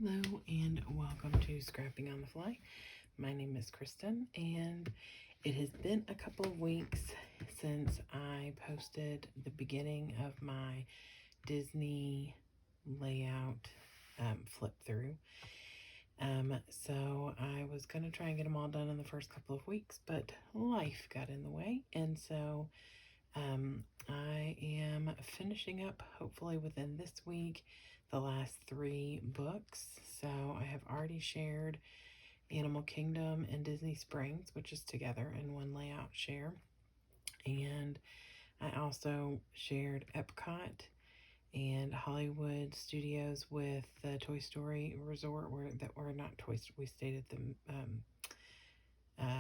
Hello and welcome to Scrapping on the Fly. My name is Kristen, and it has been a couple of weeks since I posted the beginning of my Disney layout flip through. So I was going to try and get them all done in the first couple of weeks, but life got in the way, and so I am finishing up, hopefully within this week, the last 3 books. So I have already shared Animal Kingdom and Disney Springs, which is together in one layout share. And I also shared Epcot and Hollywood Studios with the Toy Story Resort, were not Toy Story. We stayed at the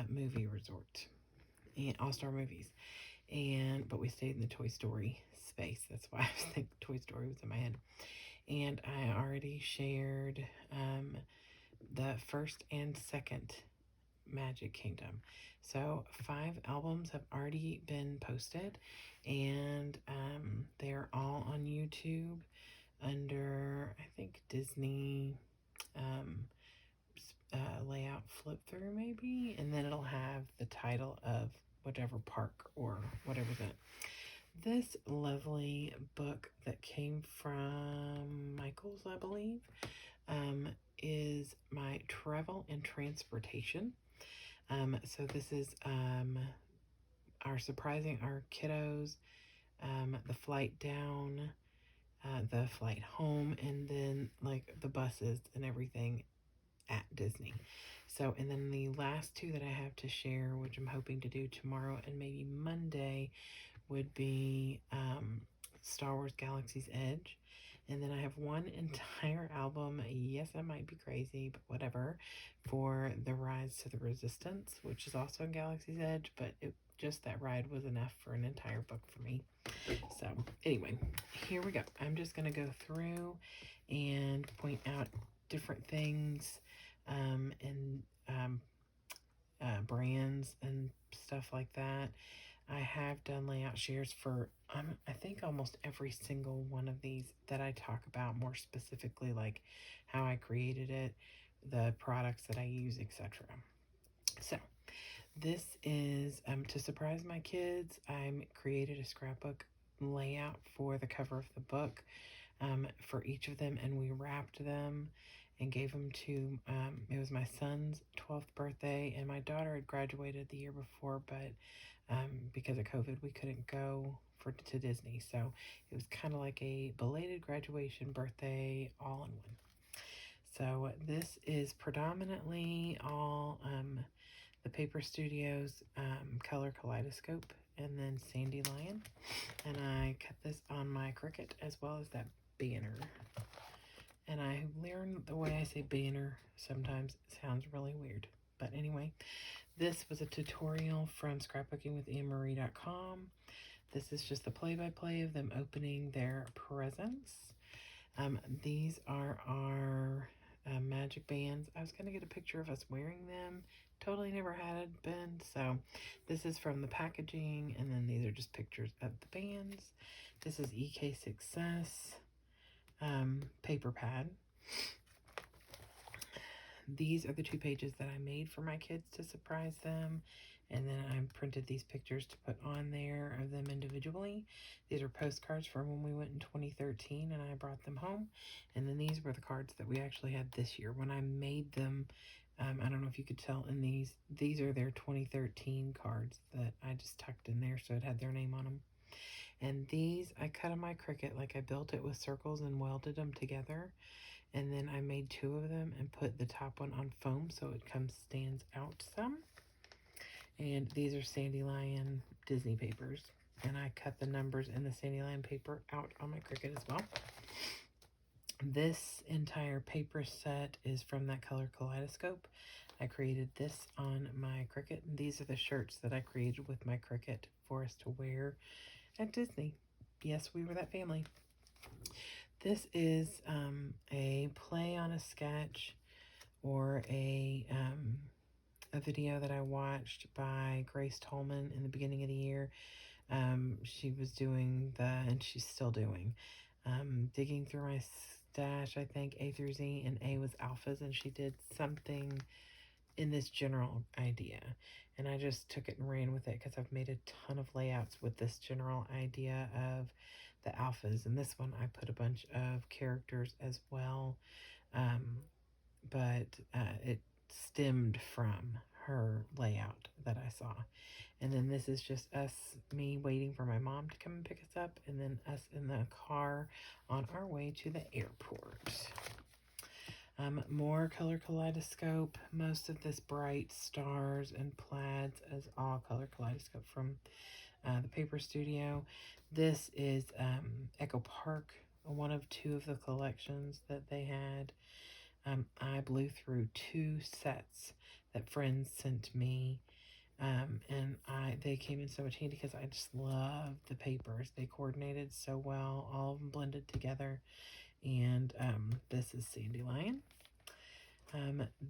movie resort and All Star Movies. But we stayed in the Toy Story space. That's why I was thinking Toy Story was in my head. And I already shared the first and second Magic Kingdom. So 5 albums have already been posted, and they're all on YouTube under, I think, Disney layout flip through maybe, and then it'll have the title of whatever park or whatever's in it. This lovely book that came from Michael's, I believe, is my Travel and Transportation. So this is our surprising our kiddos, the flight down, the flight home, and then like the buses and everything at Disney. So, and then the last 2 that I have to share, which I'm hoping to do tomorrow and maybe Monday, would be Star Wars Galaxy's Edge. And then I have one entire album, yes, I might be crazy, but whatever, for the Rise to the Resistance, which is also in Galaxy's Edge, but just that ride was enough for an entire book for me. So anyway, here we go. I'm just going to go through and point out different things and brands and stuff like that. I have done layout shares for I think almost every single one of these that I talk about more specifically, like how I created it, the products that I use, etc. So this is to surprise my kids. I created a scrapbook layout for the cover of the book for each of them, and we wrapped them and gave them to, it was my son's 12th birthday, and my daughter had graduated the year before, but because of COVID, we couldn't go to Disney. So it was kind of like a belated graduation, birthday, all in one. So this is predominantly all the Paper Studios Color Kaleidoscope and then Sandy Lion. And I cut this on my Cricut as well as that banner. And I learned the way I say banner sometimes sounds really weird. But anyway, this was a tutorial from scrapbookingwithanemarie.com. This is just the play-by-play of them opening their presents. These are our magic bands. I was going to get a picture of us wearing them. Totally never had been. So this is from the packaging, and then these are just pictures of the bands. This is EK Success paper pad. These are the 2 pages that I made for my kids to surprise them, and then I printed these pictures to put on there of them individually. These are postcards from when we went in 2013 and I brought them home, and then these were the cards that we actually had this year when I made them. I don't know if you could tell in these are their 2013 cards that I just tucked in there so it had their name on them. And these I cut on my Cricut, like I built it with circles and welded them together. And then I made 2 of them and put the top one on foam so it stands out some. And these are Sandy Lion Disney papers. And I cut the numbers in the Sandy Lion paper out on my Cricut as well. This entire paper set is from that Color Kaleidoscope. I created this on my Cricut. And these are the shirts that I created with my Cricut for us to wear at Disney. Yes, we were that family. This is a play on a sketch or a video that I watched by Grace Tolman in the beginning of the year. She was doing and she's still doing, digging through my dash, I think, A through Z, and A was alphas, and she did something in this general idea. And I just took it and ran with it because I've made a ton of layouts with this general idea of the alphas. And this one I put a bunch of characters as well, um, but it stemmed from her layout that I saw. And then this is just me waiting for my mom to come and pick us up, and then us in the car on our way to the airport. More color kaleidoscope. Most of this bright stars and plaids is all color kaleidoscope from the Paper Studio. This is Echo Park, one of two of the collections that they had. I blew through 2 sets that friends sent me. And they came in so much handy because I just love the papers. They coordinated so well, all of them blended together. And this is Sandy Lion.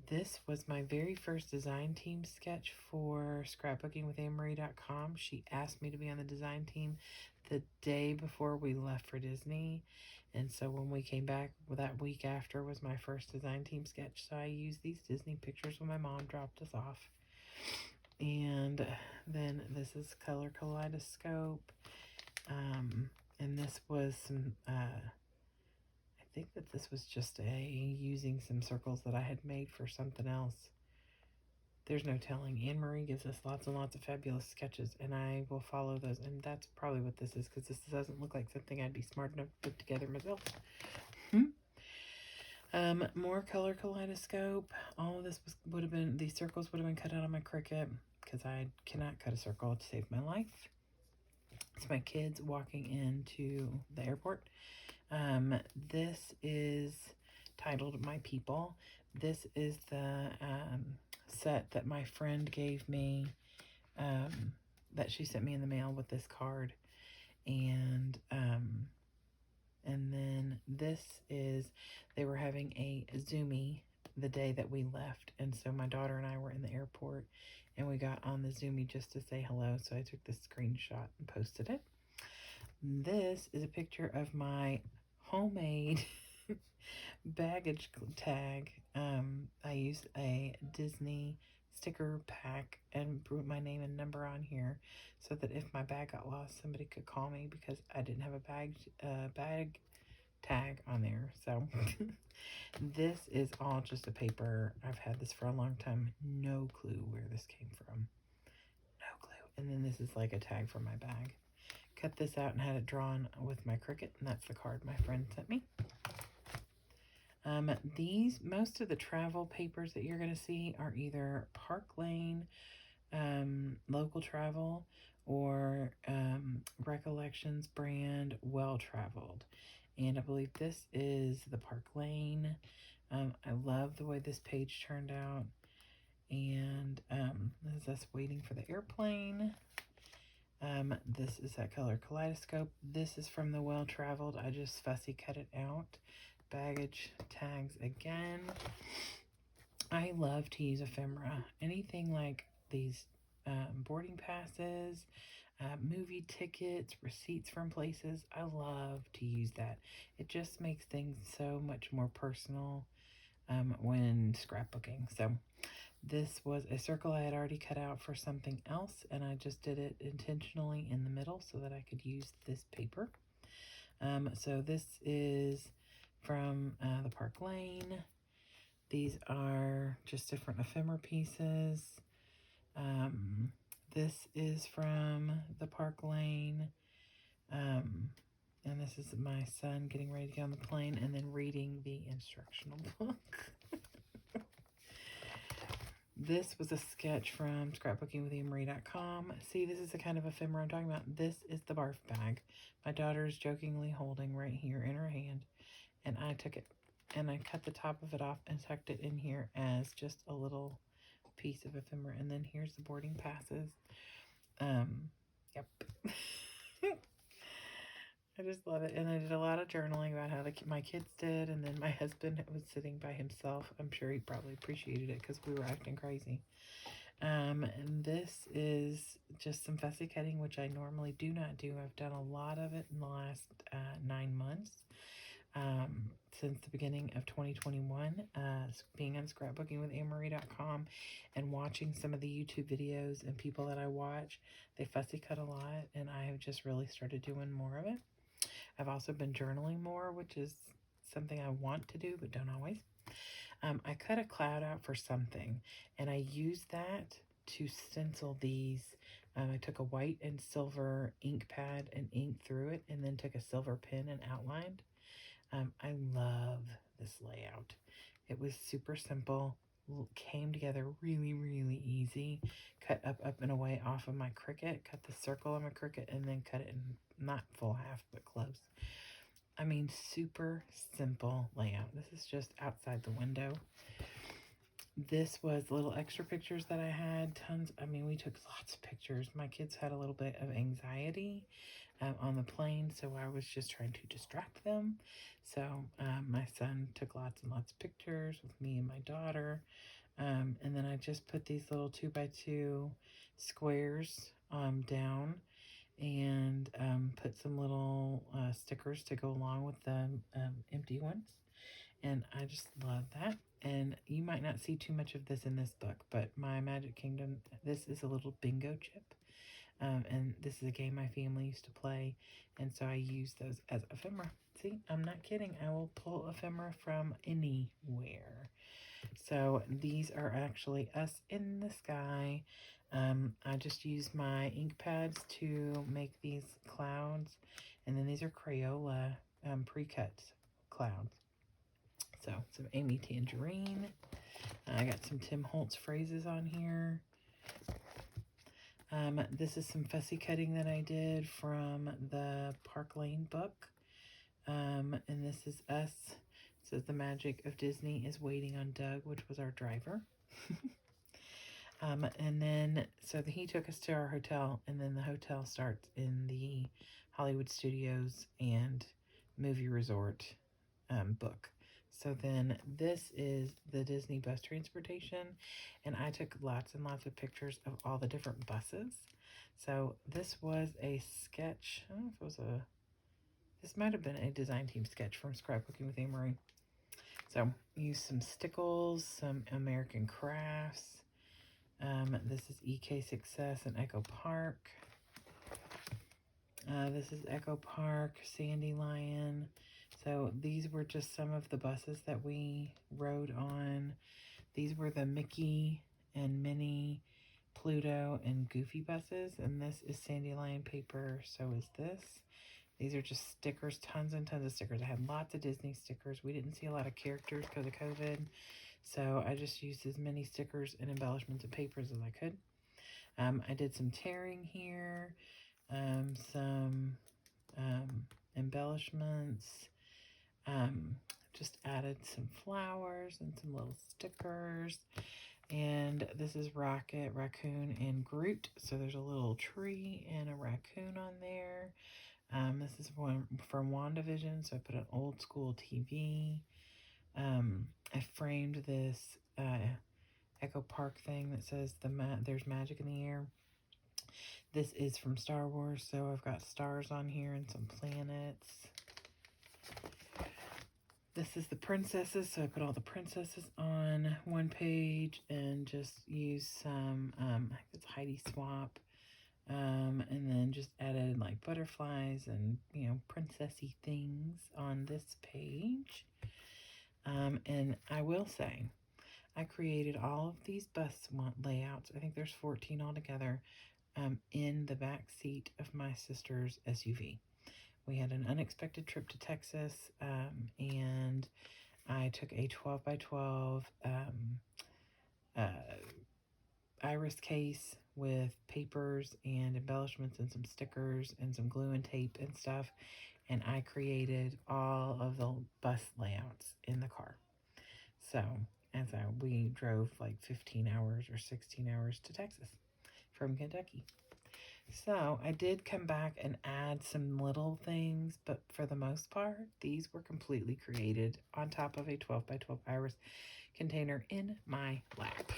This was my very first design team sketch for scrapbooking.com. She asked me to be on the design team the day before we left for Disney. And so when we came back, that week after was my first design team sketch. So I used these Disney pictures when my mom dropped us off. And then this is color kaleidoscope. And this was some, I think that this was just using some circles that I had made for something else. There's no telling. Anne-Marie gives us lots and lots of fabulous sketches, and I will follow those. And that's probably what this is, because this doesn't look like something I'd be smart enough to put together myself. More color kaleidoscope. All of this would have been, these circles would have been cut out on my Cricut, because I cannot cut a circle to save my life. It's my kids walking into the airport. This is titled My People. This is the set that my friend gave me, that she sent me in the mail with this card. And then this is, they were having a Zoomie the day that we left. And so my daughter and I were in the airport, and we got on the Zoomie just to say hello. So I took this screenshot and posted it. This is a picture of my homemade baggage tag. I used a Disney sticker pack and put my name and number on here so that if my bag got lost, somebody could call me, because I didn't have a bag tag on there. So this is all just a paper. I've had this for a long time. No clue where this came from. No clue. And then this is like a tag for my bag. Cut this out and had it drawn with my Cricut, and that's the card my friend sent me. Most of the travel papers that you're going to see are either Park Lane, Local Travel, or Recollections brand Well Traveled. And I believe this is the Park Lane. I love the way this page turned out. And this is us waiting for the airplane. This is that color kaleidoscope. This is from the Well Traveled. I just fussy cut it out. Baggage tags again. I love to use ephemera. Anything like these boarding passes, movie tickets, receipts from places. I love to use that. It just makes things so much more personal when scrapbooking. So this was a circle I had already cut out for something else, and I just did it intentionally in the middle so that I could use this paper. So this is from the Park Lane. These are just different ephemera pieces. This is from the Park Lane. And this is my son getting ready to get on the plane and then reading the instructional book. This was a sketch from scrapbooking.com. See, this is the kind of ephemera I'm talking about. This is the barf bag my daughter is jokingly holding right here in her hand. And I took it and I cut the top of it off and tucked it in here as just a little piece of ephemera. And then here's the boarding passes. Yep. I just love it. And I did a lot of journaling about how my kids did. And then my husband was sitting by himself. I'm sure he probably appreciated it because we were acting crazy. And this is just some fussy cutting, which I normally do not do. I've done a lot of it in the last 9 months. since the beginning of 2021, being on scrapbookingwithamemarie.com and watching some of the YouTube videos and people that I watch. They fussy cut a lot, and I have just really started doing more of it. I've also been journaling more, which is something I want to do but don't always. I cut a cloud out for something, and I used that to stencil these. I took a white and silver ink pad and inked through it, and then took a silver pen and outlined. I love this layout. It was super simple, came together really, really easy. Cut up and away off of my Cricut, cut the circle on my Cricut, and then cut it in not full half, but close. I mean, super simple layout. This is just outside the window. This was little extra pictures that I had. Tons. I mean, we took lots of pictures. My kids had a little bit of anxiety on the plane, so I was just trying to distract them. So my son took lots and lots of pictures with me and my daughter. And then I just put these little 2x2 squares down, and put some little stickers to go along with the empty ones. And I just love that. And you might not see too much of this in this book, but my Magic Kingdom, this is a little bingo chip. And this is a game my family used to play, and so I use those as ephemera. See, I'm not kidding. I will pull ephemera from anywhere. So these are actually us in the sky. I just use my ink pads to make these clouds, and then these are Crayola pre-cut clouds. So some Amy Tangerine. I got some Tim Holtz phrases on here. This is some fussy cutting that I did from the Park Lane book. And this is us. It says the magic of Disney is waiting on Doug, which was our driver. And then, so he took us to our hotel, and then the hotel starts in the Hollywood Studios and Movie Resort book. So then this is the Disney bus transportation, and I took lots and lots of pictures of all the different buses. So this was a sketch. I don't know if it was this might have been a design team sketch from Scrapbooking with Anne-Marie. So use some stickles, some American crafts. This is EK Success and Echo Park. This is Echo Park, Sandy Lion. So these were just some of the buses that we rode on. These were the Mickey and Minnie, Pluto, and Goofy buses. And this is Sandy Lion paper. So is this. These are just stickers, tons and tons of stickers. I had lots of Disney stickers. We didn't see a lot of characters because of COVID. So I just used as many stickers and embellishments and papers as I could. I did some tearing here, some embellishments, just added some flowers and some little stickers. And this is Rocket, Raccoon, and Groot. So there's a little tree and a raccoon on there. This is one from WandaVision, so I put an old school TV. I framed this Echo Park thing that says there's magic in the air. This is from Star Wars, so I've got stars on here and some planets. This is the princesses, so I put all the princesses on one page and just use some, it's Heidi Swap. And then just added like butterflies and, you know, princessy things on this page. And I will say, I created all of these bus layouts. I think there's 14 altogether, in the back seat of my sister's SUV. We had an unexpected trip to Texas, and I took a 12 by 12 iris case with papers and embellishments and some stickers and some glue and tape and stuff, and I created all of the bus layouts in the car. So we drove like 15 hours or 16 hours to Texas from Kentucky. So I did come back and add some little things, but for the most part, these were completely created on top of a 12 by 12 iris container in my lap.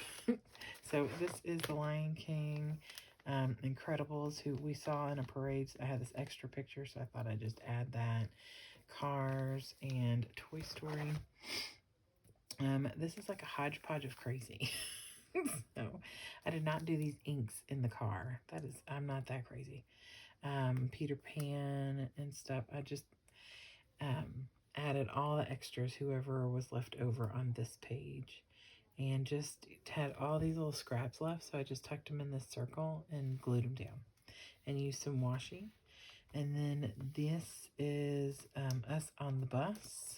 So this is the Lion King, Incredibles, who we saw in a parade. I had this extra picture, so I thought I'd just add that. Cars, and Toy Story. This is like a hodgepodge of crazy. So I did not do these inks in the car. I'm not that crazy. Peter Pan and stuff. I just added all the extras, whoever was left over on this page, and just had all these little scraps left. So I just tucked them in this circle and glued them down and used some washi. And then this is us on the bus,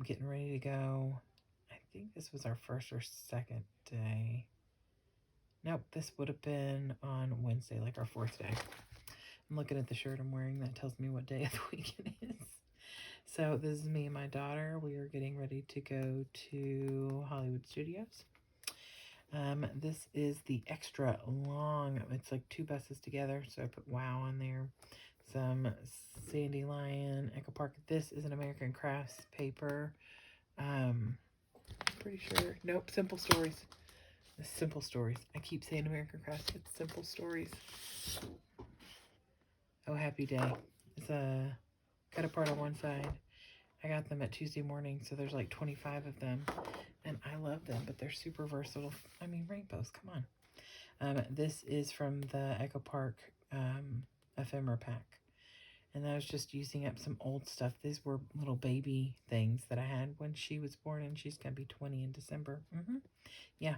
getting ready to go. I think this was our first or second day. Nope, this would have been on Wednesday, like our fourth day. I'm looking at the shirt I'm wearing. That tells me what day of the week it is. So this is me and my daughter. We are getting ready to go to Hollywood Studios. This is the extra long. It's like 2 buses together. So I put WOW on there. Some Sandy Lion, Echo Park. This is an American Crafts paper. Pretty sure. Nope, Simple Stories. Simple Stories. I keep saying American Crafts. It's Simple Stories. Oh, Happy Day. It's cut apart on one side. I got them at Tuesday morning, so there's like 25 of them, and I love them, but they're super versatile. I mean, rainbows, come on. This is from the Echo Park ephemera pack, and I was just using up some old stuff. These were little baby things that I had when she was born, and she's going to be 20 in December. Yeah,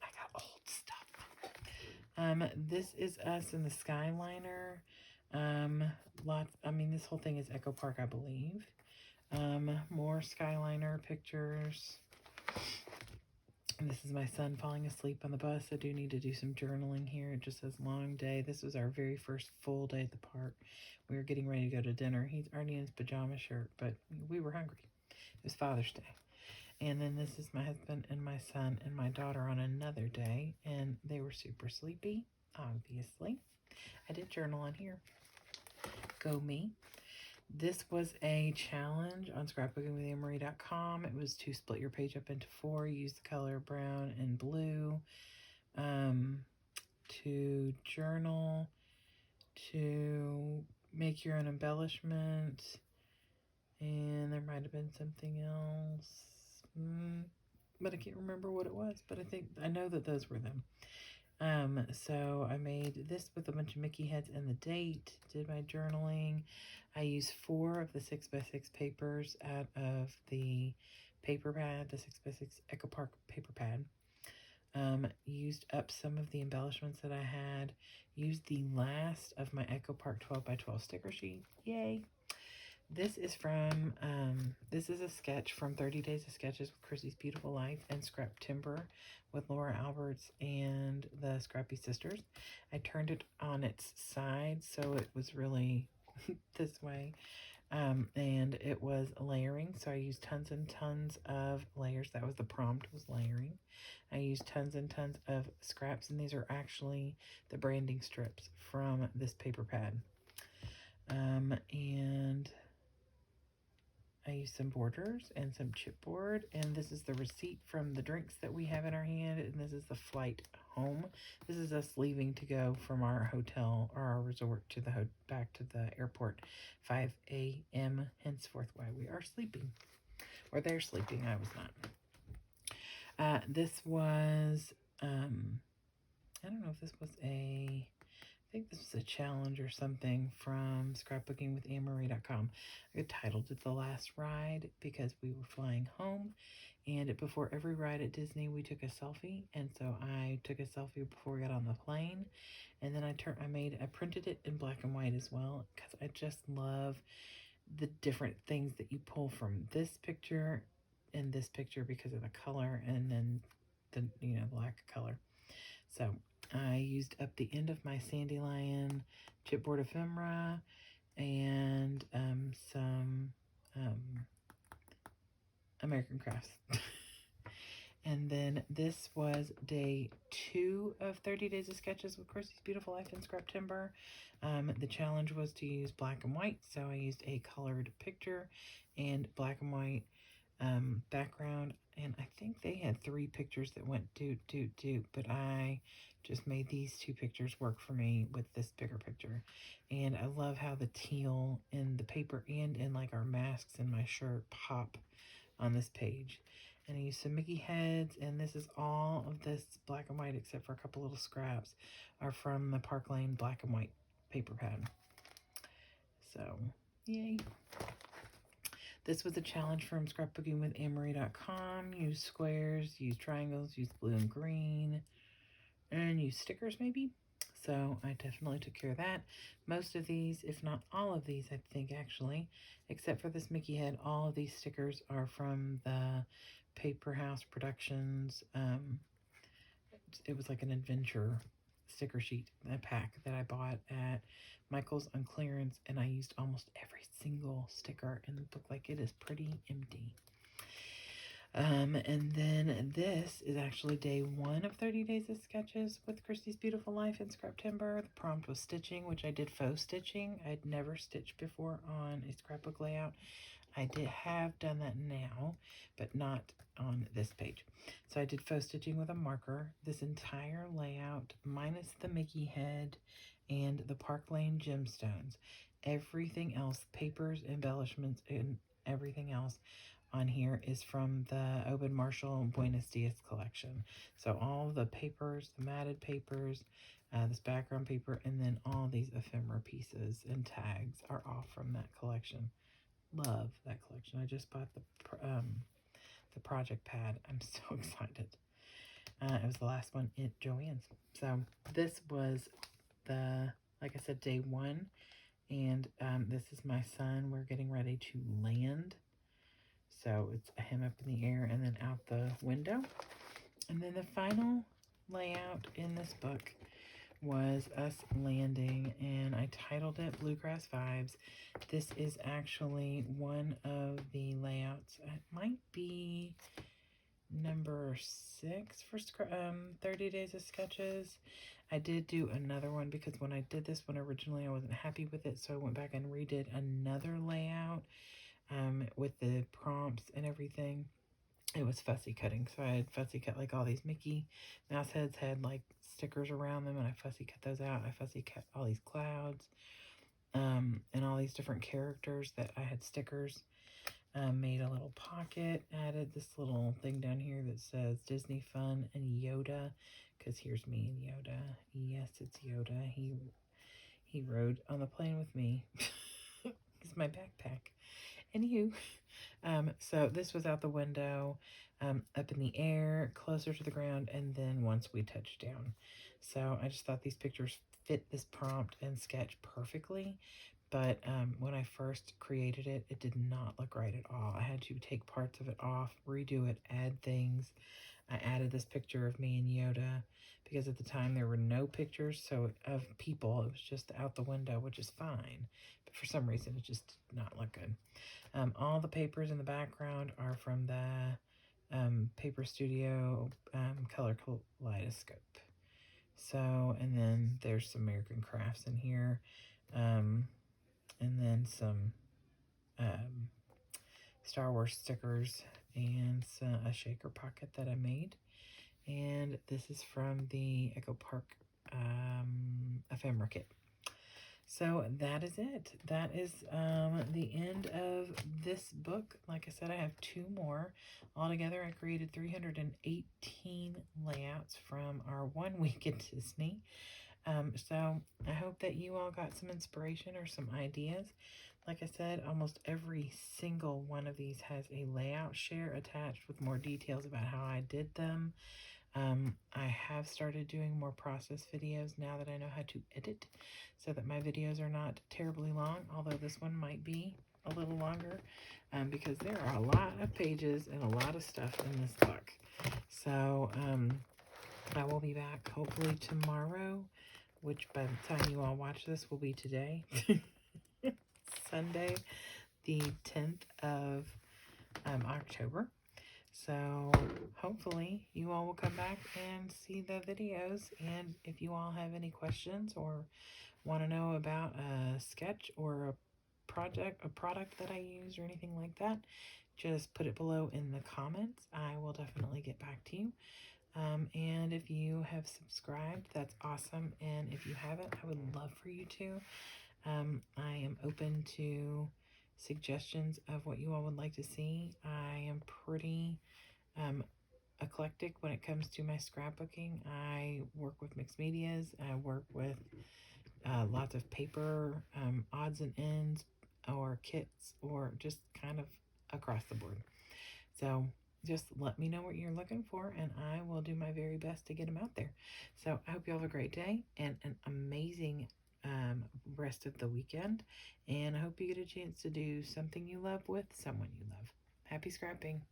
I got old stuff. This is us in the Skyliner. This whole thing is Echo Park, I believe. More Skyliner pictures. And this is my son falling asleep on the bus. I do need to do some journaling here. It just says long day. This was our very first full day at the park. We were getting ready to go to dinner. He's already in his pajama shirt, but we were hungry. It was Father's Day. And then this is my husband and my son and my daughter on another day, and they were super sleepy, obviously. I did journal on here. Go me. This was a challenge on scrapbookingwithanemarie.com. It was to split your page up into 4, use the color brown and blue, to journal, to make your own embellishment, and there might have been something else, but I can't remember what it was, but I know that those were them. So I made this with a bunch of Mickey heads and the date, did my journaling. I used 4 of the 6x6 papers out of the paper pad, the 6x6 Echo Park paper pad. Used up some of the embellishments that I had. Used the last of my Echo Park 12x12 sticker sheet. Yay! This is from, this is a sketch from 30 Days of Sketches with Chrissy's Beautiful Life and Scrap Timber with Laura Alberts and the Scrappy Sisters. I turned it on its side, so it was really this way. And it was layering, so I used tons and tons of layers. That was the prompt, was layering. I used tons and tons of scraps, and these are actually the branding strips from this paper pad. And I used some borders and some chipboard, and this is the receipt from the drinks that we have in our hand, and this is the flight home. This is us leaving to go from our hotel or our resort to the back to the airport, 5 a.m. henceforth why we are sleeping, or they're sleeping. I was not. This was I don't know if this was I think this was a challenge or something from scrapbookingwithanemarie.com. I titled it The Last Ride because we were flying home, and before every ride at Disney we took a selfie, and so I took a selfie before we got on the plane, and then I printed it in black and white as well because I just love the different things that you pull from this picture and this picture because of the color, and then the black color. So I used up the end of my Sandy Lion chipboard ephemera and some American Crafts. And then this was day 2 of 30 Days of Sketches with Chrissy's Beautiful Life and Scrap Timber. The challenge was to use black and white, so I used a colored picture and black and white background, and I think they had 3 pictures that went doot, but I just made these 2 pictures work for me with this bigger picture. And I love how the teal in the paper and in like our masks in my shirt pop on this page. And I used some Mickey heads, and this is all of this black and white except for a couple little scraps are from the Park Lane black and white paper pad. So, yay. This was a challenge from scrapbookingwithamory.com. Use squares, use triangles, use blue and green, and use stickers maybe. So I definitely took care of that. Most of these, if not all of these, I think actually, except for this Mickey head, all of these stickers are from the Paper House Productions. It was like an adventure sticker sheet, a pack that I bought at Michael's on clearance, and I used almost every single sticker in the book. Like, it is pretty empty. And then this is actually day 1 of 30 Days of Sketches with Christy's Beautiful Life in Scrap Timber. The prompt was stitching, which I did faux stitching. I'd never stitched before on a scrapbook layout. I have done that now, but not on this page. So I did faux stitching with a marker. This entire layout, minus the Mickey head and the Park Lane gemstones. Everything else, papers, embellishments, and everything else on here is from the Obed Marshall Buenos Dias collection. So all the papers, the matted papers, this background paper, and then all these ephemera pieces and tags are all from that collection. Love that collection. I just bought the project pad. I'm so excited. It was the last one at Joann's. So this was like I said, day 1. And this is my son. We're getting ready to land. So it's him up in the air and then out the window. And then the final layout in this book was us landing, and I titled it Bluegrass Vibes. This is actually one of the layouts. It might be number 6 for 30 Days of Sketches. I did do another one because when I did this one originally, I wasn't happy with it, so I went back and redid another layout with the prompts and everything. It was fussy cutting, so I had fussy cut like all these Mickey Mouse heads had like stickers around them, and I fussy cut those out. I fussy cut all these clouds and all these different characters that I had stickers. Made a little pocket, added this little thing down here that says Disney Fun and Yoda, because here's me and Yoda. Yes, it's Yoda. He rode on the plane with me. He's my backpack. Anywho, so this was out the window, up in the air, closer to the ground, and then once we touched down. So I just thought these pictures fit this prompt and sketch perfectly. But when I first created it, it did not look right at all. I had to take parts of it off, redo it, add things. I added this picture of me and Yoda because at the time there were no pictures of people. It was just out the window, which is fine. But for some reason, it just did not look good. All the papers in the background are from the Paper Studio Color Kaleidoscope. So, and then there's some American Crafts in here. And then some Star Wars stickers and a shaker pocket that I made. And this is from the Echo Park ephemera kit. So that is it. That is the end of this book. Like I said, I have 2 more. Altogether, I created 318 layouts from our 1 week at Disney. So I hope that you all got some inspiration or some ideas. Like I said, almost every single one of these has a layout share attached with more details about how I did them. I have started doing more process videos now that I know how to edit, so that my videos are not terribly long, although this one might be a little longer, because there are a lot of pages and a lot of stuff in this book. So I will be back hopefully tomorrow, which by the time you all watch this will be today, Sunday, the 10th of October. So hopefully you all will come back and see the videos. And if you all have any questions or want to know about a sketch or a product that I use or anything like that, just put it below in the comments. I will definitely get back to you. And if you have subscribed, that's awesome. And if you haven't, I would love for you to. I am open to suggestions of what you all would like to see. I am pretty um, eclectic when it comes to my scrapbooking. I work with mixed medias. I work with lots of paper, odds and ends, or kits, or just kind of across the board. So just let me know what you're looking for, and I will do my very best to get them out there. So I hope you all have a great day and an amazing rest of the weekend. And I hope you get a chance to do something you love with someone you love. Happy scrapping.